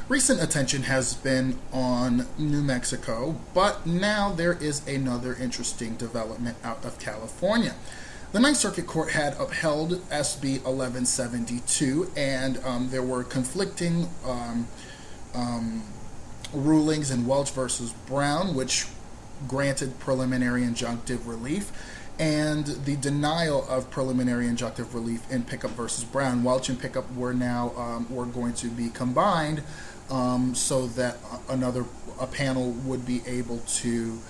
Recent attention has been on New Mexico, but now there is another interesting development out of California. The Ninth Circuit Court had upheld SB1172, and there were conflicting rulings in Welch versus Brown, which granted preliminary injunctive relief, and the denial of preliminary injunctive relief in Pickup versus Brown. Welch and Pickup were now were going to be combined, so that a panel would be able to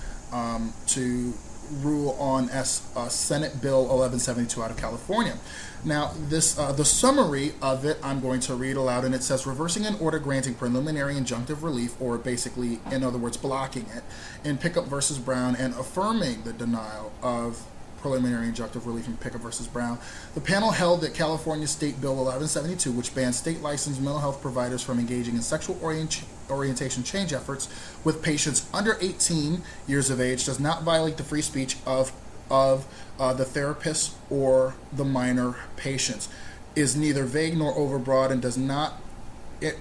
rule on Senate Bill 1172 out of California. Now, this the summary of it I'm going to read aloud, and it says, reversing an order granting preliminary injunctive relief, or basically, in other words, blocking it, in Pickup versus Brown, and affirming the denial of preliminary injunctive relief in Pickup versus Brown. The panel held that California State Bill 1172, which bans state-licensed mental health providers from engaging in sexual orientation change efforts with patients under 18 years of age, does not violate the free speech of the therapist or the minor patients, is neither vague nor overbroad, and does not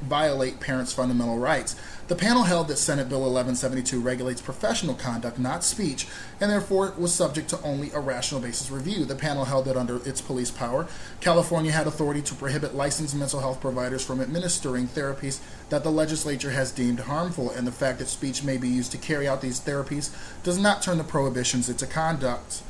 violate parents' fundamental rights. The panel held that Senate Bill 1172 regulates professional conduct, not speech, and therefore was subject to only a rational basis review. The panel held that under its police power, California had authority to prohibit licensed mental health providers from administering therapies that the legislature has deemed harmful, and the fact that speech may be used to carry out these therapies does not turn the prohibitions into conduct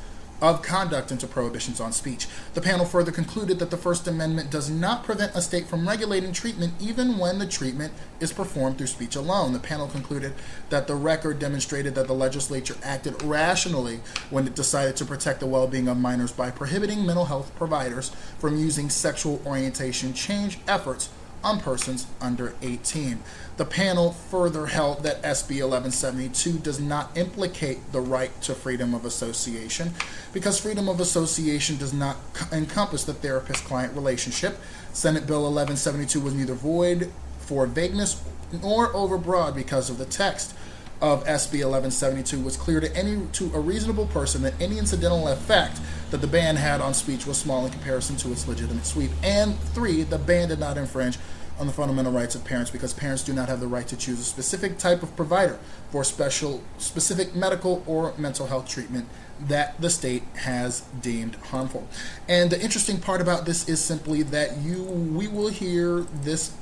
into prohibitions on speech. The panel further concluded that the First Amendment does not prevent a state from regulating treatment even when the treatment is performed through speech alone. The panel concluded that the record demonstrated that the legislature acted rationally when it decided to protect the well-being of minors by prohibiting mental health providers from using sexual orientation change efforts on persons under 18. The panel further held that SB 1172 does not implicate the right to freedom of association, because freedom of association does not encompass the therapist-client relationship. Senate Bill 1172 was neither void for vagueness nor overbroad because of the text of SB 1172 was clear to a reasonable person that any incidental effect that the ban had on speech was small in comparison to its legitimate sweep. And 3, the ban did not infringe on the fundamental rights of parents, because parents do not have the right to choose a specific type of provider for specific medical or mental health treatment that the state has deemed harmful. And the interesting part about this is simply that we will hear this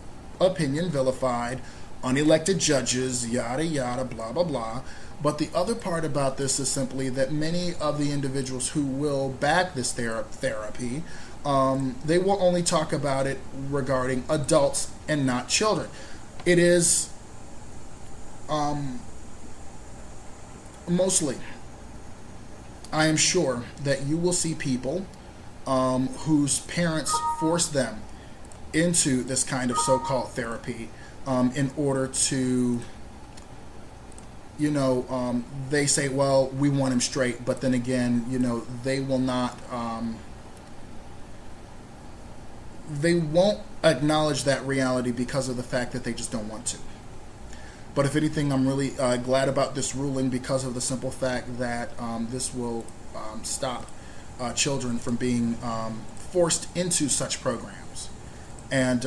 opinion vilified, unelected judges, yada yada, blah blah blah. But the other part about this is simply that many of the individuals who will back this therapy, they will only talk about it regarding adults and not children. It is mostly, I am sure that you will see people whose parents force them into this kind of so-called therapy in order to, they say, well, we want him straight, but then again, they will not, they won't acknowledge that reality because of the fact that they just don't want to. But if anything, I'm really glad about this ruling because of the simple fact that this will stop children from being forced into such programs. And,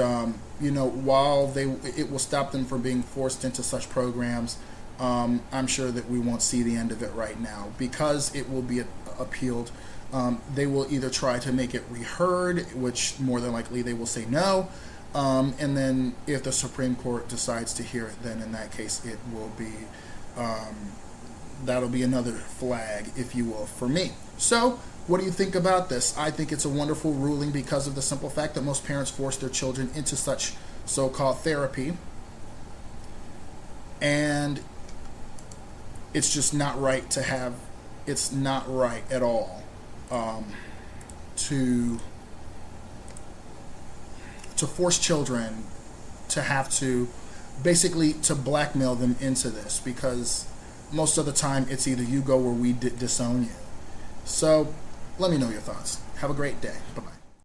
while it will stop them from being forced into such programs, I'm sure that we won't see the end of it right now because it will be appealed. They will either try to make it reheard, which more than likely they will say no, and then if the Supreme Court decides to hear it, then in that case it will be, that'll be another flag, if you will, for me. So, what do you think about this? I think it's a wonderful ruling because of the simple fact that most parents force their children into such so-called therapy, and it's just not right to have, it's not right at all to force children to have to basically to blackmail them into this, because most of the time it's either you go or we disown you. So let me know your thoughts. Have a great day. Bye-bye.